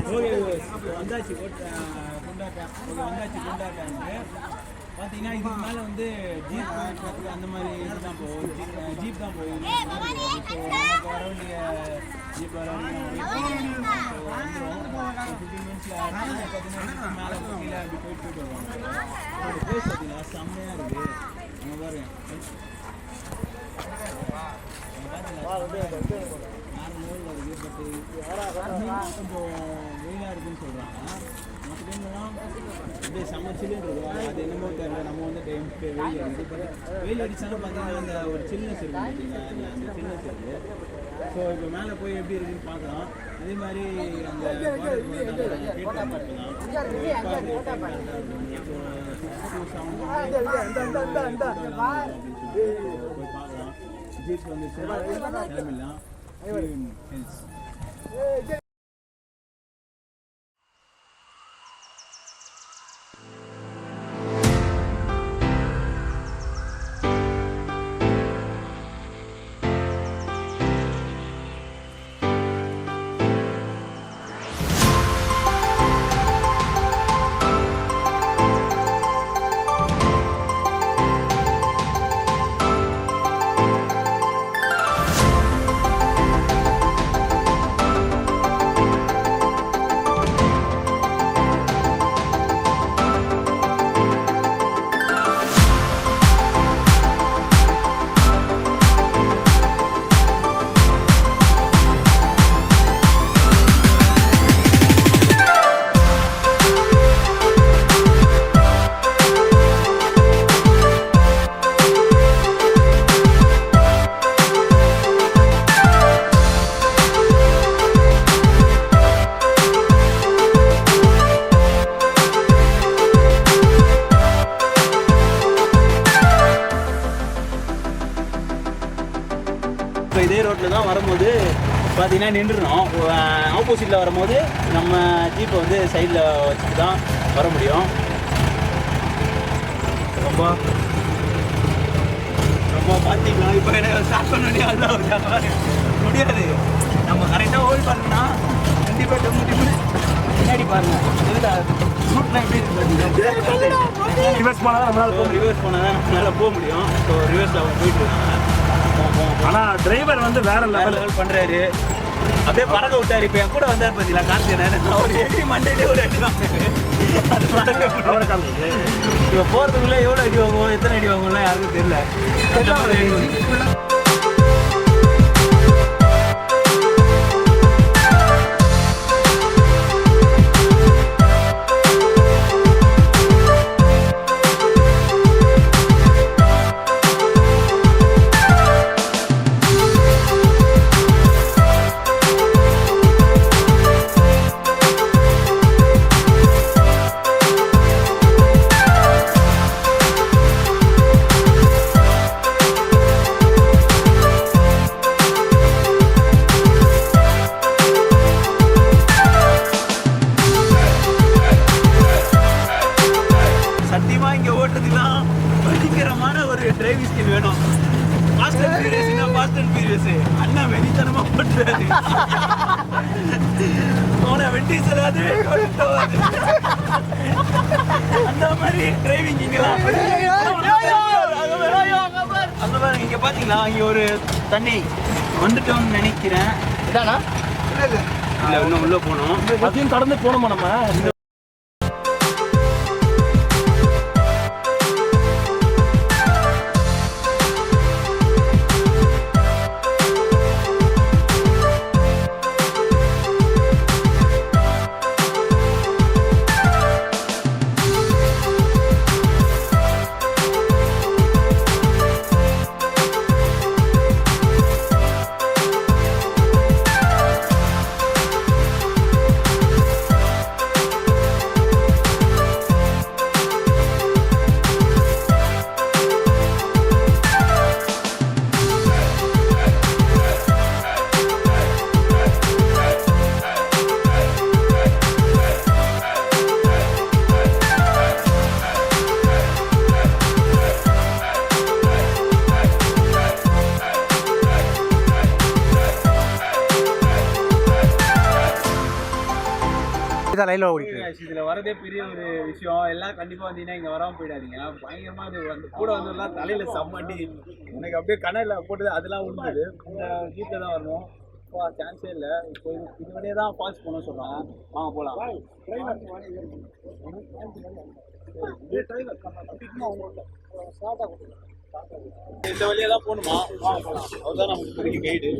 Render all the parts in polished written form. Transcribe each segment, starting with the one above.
Okay வந்தாச்சு குண்டா gap okay வந்தாச்சு குண்டா கேப் பார்த்தீங்கன்னா இதுக்கு மேலே வந்து ஜீப் ட்ரக் அந்த மாதிரி இதுதான் போகும் ஜீப் தான் போகும் ஸோ நமக்கு வர வேண்டிய ஜீப் வர வேண்டிய 15 மினிட்ஸில் பார்த்தீங்கன்னா மேலே கீழே அப்படி போயிட்டு வருவாங்க அதோட பிளேஸ் பார்த்தீங்கன்னா செம்மையாக இருக்குது நம்ம பாருங்க கொஞ்சம் வெயிலாக இருக்குன்னு சொல்கிறாங்க மற்ற டைம்லாம் அப்படியே செம்ம சில்லுன்னு இருக்கும் அது என்னமோ தெரியல நம்ம வந்து டைம் வெயில் அடிக்குது பட் வெயில் அடித்தாலும் பார்த்தீங்கன்னா அந்த ஒரு சில்னஸ் இருக்கும் பார்த்தீங்கன்னா அந்த சில்னஸ் இருக்குது ஸோ இப்போ மேலே போய் எப்படி இருக்குன்னு பார்க்கலாம் அதே மாதிரி அந்த போய் பார்க்கலாம் ஜீப் வந்து கிளம்பிடலாம் ஹில்ஸ் இதே ரோட்டில் தான் வரும்போது பார்த்தீங்கன்னா நின்றுடும் ஆப்போசிட்டில் வரும்போது நம்ம ஜீப்பை வந்து சைடில் வச்சுட்டு தான் வர முடியும் ரொம்ப ரொம்ப பார்த்தீங்கன்னா இப்போ எனக்கு ஸ்டார்ட் பண்ண முடியாது நம்ம கரெக்டாக ஹோல்ட் பண்ணோம்னா கண்டிப்பாக முன்னாடி பாருங்கள் ரிவர்ஸ் போனால் தான் நம்மளால் போக முடியும் ஸோ ரிவர்ஸில் போயிட்டு இருக்காங்க ஆனால் டிரைவர் வந்து வேற லெவல் பண்ணுறாரு அப்படியே பறக்க விட்டார் இப்போ என் கூட வந்தார் பார்த்தீங்களா கார்த்திகேயன் அவர் எவ்ரி மண்டேலே ஒரு அடி வாங்குறாரு இப்போ போகிறதுக்குள்ளே எவ்வளோ அடி வாங்குவோம் எத்தனை அடி வாங்குவோம்லாம் யாருக்கும் தெரியல டிரைவிங் ஸ்கில் வேணும் ஃபாஸ்ட் அண்ட் ஃபியூரியஸ் அண்ணா வெறித்தனமா பண்றாரு அவனை வெட்டி செல்லாது அந்த மாதிரி டிரைவிங் இங்கெல்லாம் அந்த மாதிரி இங்க பாத்தீங்களா இங்க ஒரு தண்ணி வந்துட்டோம்னு நினைக்கிறேன் இதானா இல்ல இன்னும் உள்ள போனோம் அதையும் கடந்து போனோமா நம்ம லைனில் ஓடிட்டு இதுல வரதே பெரிய ஒரு விஷயம். எல்லாம் கண்டிப்பா வந்தீங்கன்னா இங்க வராம போயிடாதீங்க. பயங்கரமா இது வந்து கூட வந்து எல்லாம் தலையில சம்மண்டி எனக்கு அப்படியே கனல்ல போட்டு அதெல்லாம் விழுந்தது. இந்த ஜீப்ல தான் வரணும். சான்ஸே இல்லை. இப்போ இது வழியே தான் ஃபால்ஸ் போகணும் சொல்றாங்க. வாங்க போகலாம். இந்த வழியா தான் போகணுமா? வாங்க போகலாம். அவர்தான் நமக்கு கைடு.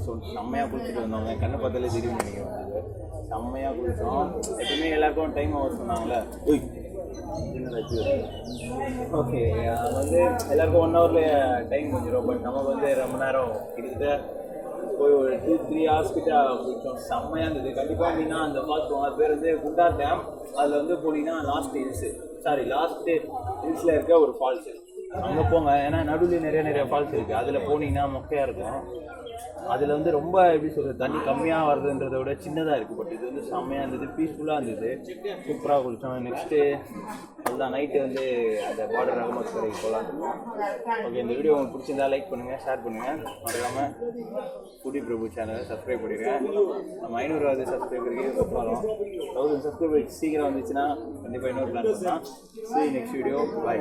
ஸோ செம்மையாக குளிச்சுட்டு வந்தவங்க கண்ணை பார்த்தாலே தெரியும் நினைக்கிறேன் வந்து செம்மையாக குளிச்சோம். எப்பவுமே எல்லாருக்கும் டைம் ஓவர் சொன்னாங்களே ஓகே வந்து எல்லாருக்கும் 1 ஹவரில் டைம் முடிஞ்சிடும். பட் நமக்கு வந்து ரொம்ப நேரம் கிட்டத்தட்ட போய் ஒரு 2-3 ஹவர்ஸ் கிட்ட குளிச்சோம். செம்மையாக இருந்தது. கண்டிப்பாக அப்படின்னா அந்த ஃபால்ஸ் போங்க. அது பேர் வந்து குண்டார் டேம். அதில் வந்து போனீங்கன்னா லாஸ்ட் ஹில்ஸில் இருக்க ஒரு ஃபால்ஸு அங்கே போங்க. ஏன்னா நடுவில் நிறைய ஃபால்ஸ் இருக்குது. அதில் போனீங்கன்னா மொக்கையாக இருக்கும். அதில் வந்து ரொம்ப எப்படி சொல்கிறது தண்ணி கம்மியாக வருதுன்றதை விட சின்னதாக இருக்குது. பட் இது வந்து செம்மையாக இருந்தது, பீஸ்ஃபுல்லாக இருந்தது, சூப்பராக குளித்தோம். நெக்ஸ்ட்டு அதுதான் நைட்டு வந்து அந்த பார்டர் ரகமத் கடைக்கு போகலான்னு இருக்கோம். ஓகே, இந்த வீடியோ உங்களுக்கு பிடிச்சிருந்தா லைக் பண்ணுங்கள், ஷேர் பண்ணுங்கள். மறக்காமல் ஃபுடி பிரபு சேனலை சப்ஸ்கிரைப் பண்ணிடுங்க. நம்ம 500வது சப்ஸ்கிரைபருக்கு போகிறோம். 1000 சப்ஸ்கிரைபர் சீக்கிரம் வந்துச்சுன்னா கண்டிப்பாக இன்னொரு பிளான் பண்ணலாம். See you next video. Bye.